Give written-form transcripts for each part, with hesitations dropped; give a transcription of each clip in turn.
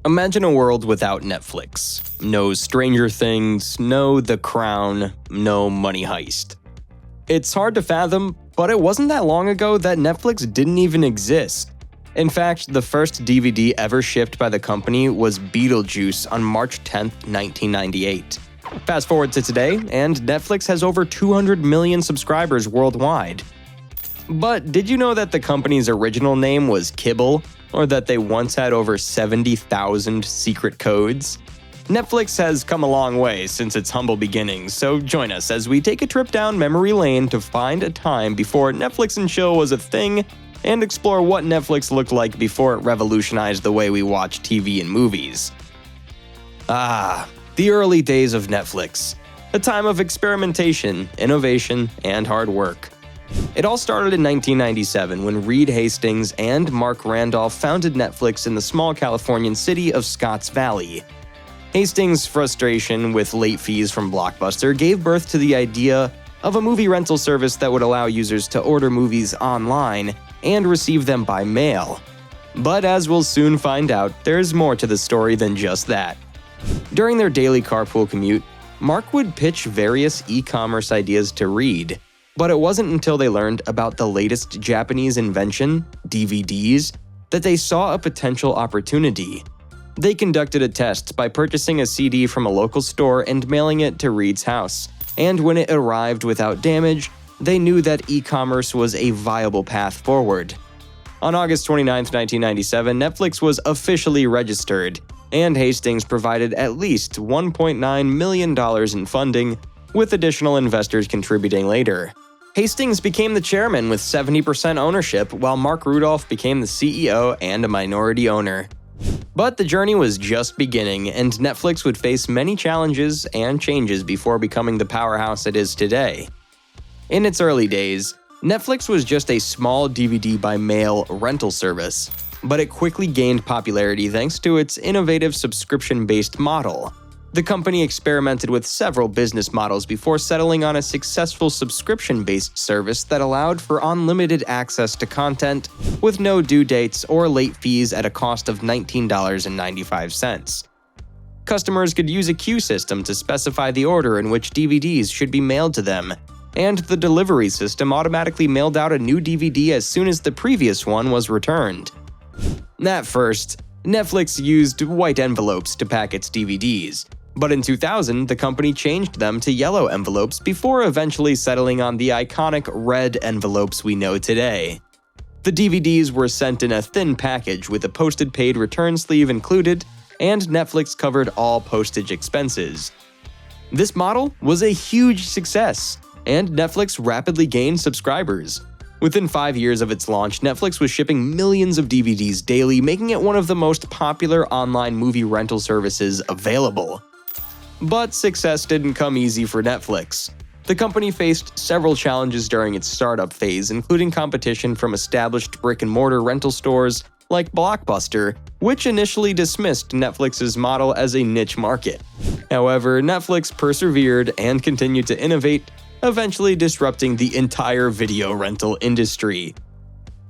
Imagine a world without Netflix. No Stranger Things, no The Crown, no Money Heist. It's hard to fathom, but it wasn't that long ago that Netflix didn't even exist. In fact, the first DVD ever shipped by the company was Beetlejuice on March 10, 1998. Fast forward to today, and Netflix has over 200 million subscribers worldwide. But did you know that the company's original name was Kibble, or that they once had over 70,000 secret codes? Netflix has come a long way since its humble beginnings, so join us as we take a trip down memory lane to find a time before Netflix and chill was a thing, and explore what Netflix looked like before it revolutionized the way we watch TV and movies. The early days of Netflix. A time of experimentation, innovation, and hard work. It all started in 1997 when Reed Hastings and Mark Randolph founded Netflix in the small Californian city of Scotts Valley. Hastings' frustration with late fees from Blockbuster gave birth to the idea of a movie rental service that would allow users to order movies online and receive them by mail. But as we'll soon find out, there's more to the story than just that. During their daily carpool commute, Mark would pitch various e-commerce ideas to Reed. But it wasn't until they learned about the latest Japanese invention, DVDs, that they saw a potential opportunity. They conducted a test by purchasing a CD from a local store and mailing it to Reed's house. And when it arrived without damage, they knew that e-commerce was a viable path forward. On August 29, 1997, Netflix was officially registered, and Hastings provided at least $1.9 million in funding, with additional investors contributing later. Hastings became the chairman with 70% ownership, while Mark Rudolph became the CEO and a minority owner. But the journey was just beginning, and Netflix would face many challenges and changes before becoming the powerhouse it is today. In its early days, Netflix was just a small DVD by mail rental service, but it quickly gained popularity thanks to its innovative subscription-based model. The company experimented with several business models before settling on a successful subscription-based service that allowed for unlimited access to content with no due dates or late fees at a cost of $19.95. Customers could use a queue system to specify the order in which DVDs should be mailed to them, and the delivery system automatically mailed out a new DVD as soon as the previous one was returned. At first, Netflix used white envelopes to pack its DVDs, but in 2000, the company changed them to yellow envelopes before eventually settling on the iconic red envelopes we know today. The DVDs were sent in a thin package with a posted paid return sleeve included, and Netflix covered all postage expenses. This model was a huge success, and Netflix rapidly gained subscribers. Within 5 years of its launch, Netflix was shipping millions of DVDs daily, making it one of the most popular online movie rental services available. But success didn't come easy for Netflix. The company faced several challenges during its startup phase, including competition from established brick-and-mortar rental stores like Blockbuster, which initially dismissed Netflix's model as a niche market. However, Netflix persevered and continued to innovate, eventually disrupting the entire video rental industry.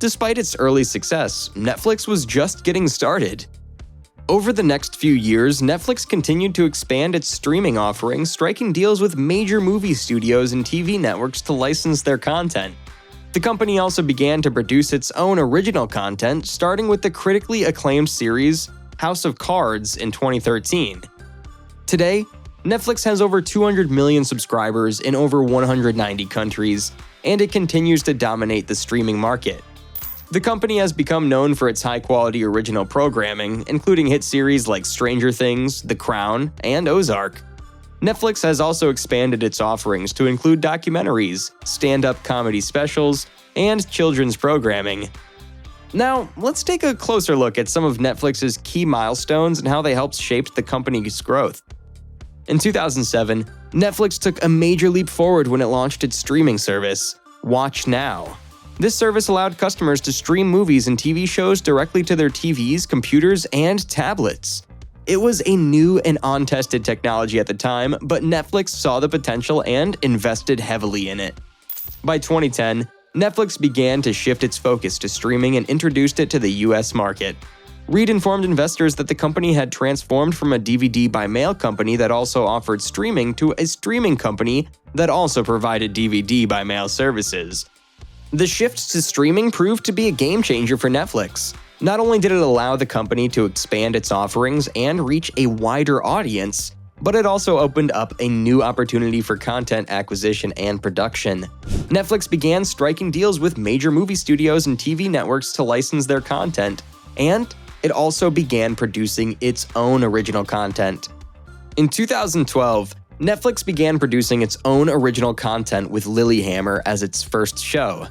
Despite its early success, Netflix was just getting started. Over the next few years, Netflix continued to expand its streaming offerings, striking deals with major movie studios and TV networks to license their content. The company also began to produce its own original content, starting with the critically acclaimed series House of Cards in 2013. Today, Netflix has over 200 million subscribers in over 190 countries, and it continues to dominate the streaming market. The company has become known for its high-quality original programming, including hit series like Stranger Things, The Crown, and Ozark. Netflix has also expanded its offerings to include documentaries, stand-up comedy specials, and children's programming. Now, let's take a closer look at some of Netflix's key milestones and how they helped shape the company's growth. In 2007, Netflix took a major leap forward when it launched its streaming service, Watch Now. This service allowed customers to stream movies and TV shows directly to their TVs, computers, and tablets. It was a new and untested technology at the time, but Netflix saw the potential and invested heavily in it. By 2010, Netflix began to shift its focus to streaming and introduced it to the US market. Reed informed investors that the company had transformed from a DVD by mail company that also offered streaming to a streaming company that also provided DVD by mail services. The shift to streaming proved to be a game changer for Netflix. Not only did it allow the company to expand its offerings and reach a wider audience, but it also opened up a new opportunity for content acquisition and production. Netflix began striking deals with major movie studios and TV networks to license their content, and it also began producing its own original content. In 2012, Netflix began producing its own original content with Lilyhammer as its first show.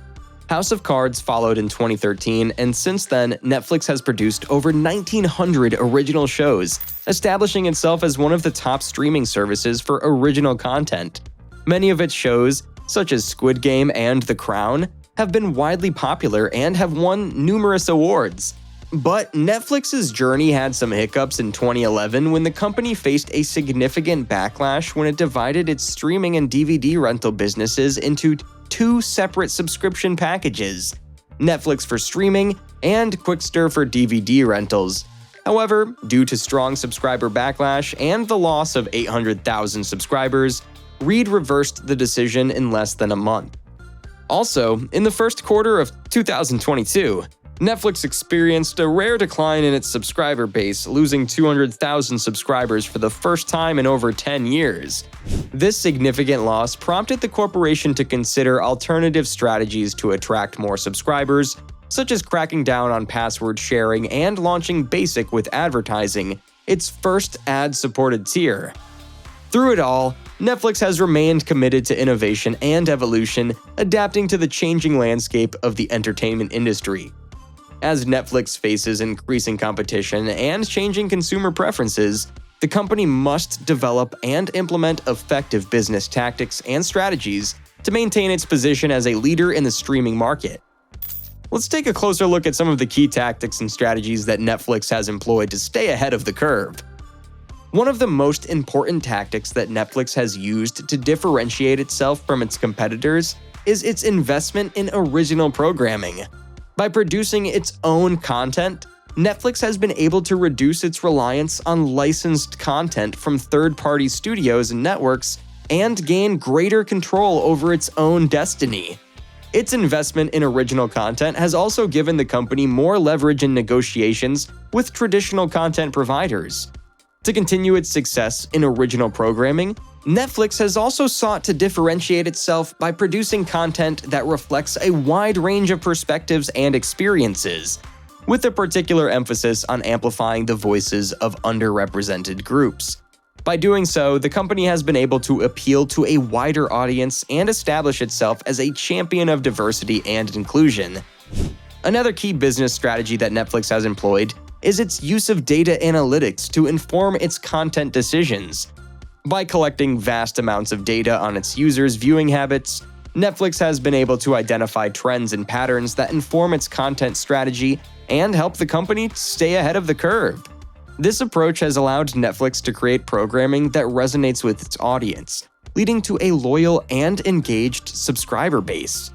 House of Cards followed in 2013, and since then, Netflix has produced over 1,900 original shows, establishing itself as one of the top streaming services for original content. Many of its shows, such as Squid Game and The Crown, have been widely popular and have won numerous awards. But Netflix's journey had some hiccups in 2011 when the company faced a significant backlash when it divided its streaming and DVD rental businesses into two separate subscription packages, Netflix for streaming and Quickster for DVD rentals. However, due to strong subscriber backlash and the loss of 800,000 subscribers, Reed reversed the decision in less than a month. Also, in the first quarter of 2022, Netflix experienced a rare decline in its subscriber base, losing 200,000 subscribers for the first time in over 10 years. This significant loss prompted the corporation to consider alternative strategies to attract more subscribers, such as cracking down on password sharing and launching Basic with advertising, its first ad-supported tier. Through it all, Netflix has remained committed to innovation and evolution, adapting to the changing landscape of the entertainment industry. As Netflix faces increasing competition and changing consumer preferences, the company must develop and implement effective business tactics and strategies to maintain its position as a leader in the streaming market. Let's take a closer look at some of the key tactics and strategies that Netflix has employed to stay ahead of the curve. One of the most important tactics that Netflix has used to differentiate itself from its competitors is its investment in original programming. By producing its own content, Netflix has been able to reduce its reliance on licensed content from third-party studios and networks and gain greater control over its own destiny. Its investment in original content has also given the company more leverage in negotiations with traditional content providers. To continue its success in original programming, Netflix has also sought to differentiate itself by producing content that reflects a wide range of perspectives and experiences, with a particular emphasis on amplifying the voices of underrepresented groups. By doing so, the company has been able to appeal to a wider audience and establish itself as a champion of diversity and inclusion. Another key business strategy that Netflix has employed is its use of data analytics to inform its content decisions. By collecting vast amounts of data on its users' viewing habits, Netflix has been able to identify trends and patterns that inform its content strategy and help the company stay ahead of the curve. This approach has allowed Netflix to create programming that resonates with its audience, leading to a loyal and engaged subscriber base.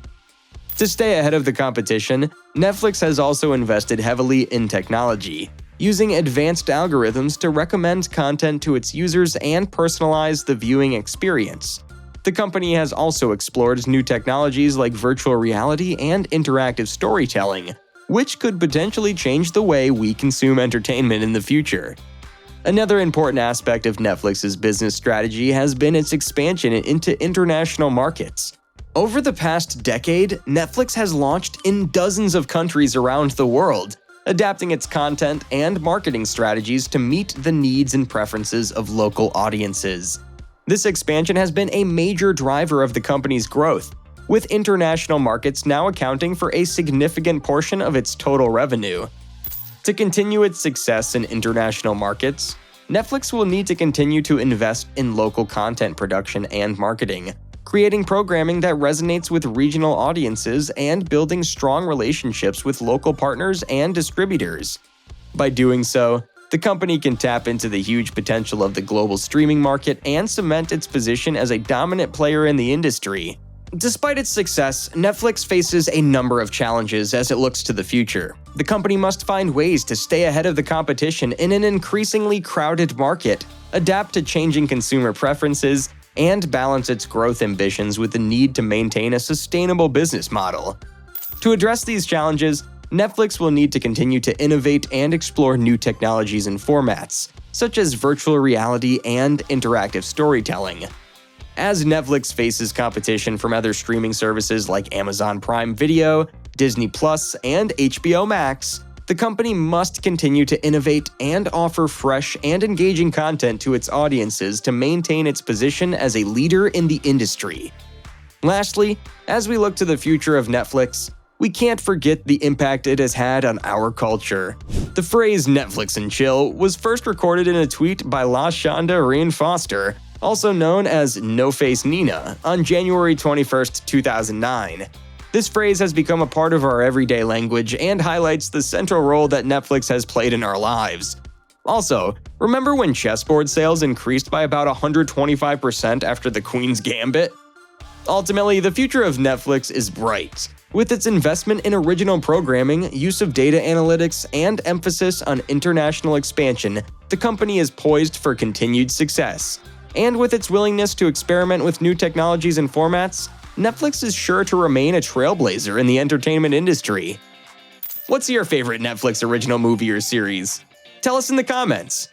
To stay ahead of the competition, Netflix has also invested heavily in technology, using advanced algorithms to recommend content to its users and personalize the viewing experience. The company has also explored new technologies like virtual reality and interactive storytelling, which could potentially change the way we consume entertainment in the future. Another important aspect of Netflix's business strategy has been its expansion into international markets. Over the past decade, Netflix has launched in dozens of countries around the world, adapting its content and marketing strategies to meet the needs and preferences of local audiences. This expansion has been a major driver of the company's growth, with international markets now accounting for a significant portion of its total revenue. To continue its success in international markets, Netflix will need to continue to invest in local content production and marketing, creating programming that resonates with regional audiences and building strong relationships with local partners and distributors. By doing so, the company can tap into the huge potential of the global streaming market and cement its position as a dominant player in the industry. Despite its success, Netflix faces a number of challenges as it looks to the future. The company must find ways to stay ahead of the competition in an increasingly crowded market, adapt to changing consumer preferences, and balance its growth ambitions with the need to maintain a sustainable business model. To address these challenges, Netflix will need to continue to innovate and explore new technologies and formats, such as virtual reality and interactive storytelling. As Netflix faces competition from other streaming services like Amazon Prime Video, Disney Plus, and HBO Max, the company must continue to innovate and offer fresh and engaging content to its audiences to maintain its position as a leader in the industry. Lastly, as we look to the future of Netflix, we can't forget the impact it has had on our culture. The phrase Netflix and chill was first recorded in a tweet by La Shonda Rhian Foster, also known as No Face Nina, on January 21, 2009. This phrase has become a part of our everyday language and highlights the central role that Netflix has played in our lives. Also, remember when chessboard sales increased by about 125% after The Queen's Gambit? Ultimately, the future of Netflix is bright. With its investment in original programming, use of data analytics, and emphasis on international expansion, the company is poised for continued success. And with its willingness to experiment with new technologies and formats, Netflix is sure to remain a trailblazer in the entertainment industry. What's your favorite Netflix original movie or series? Tell us in the comments.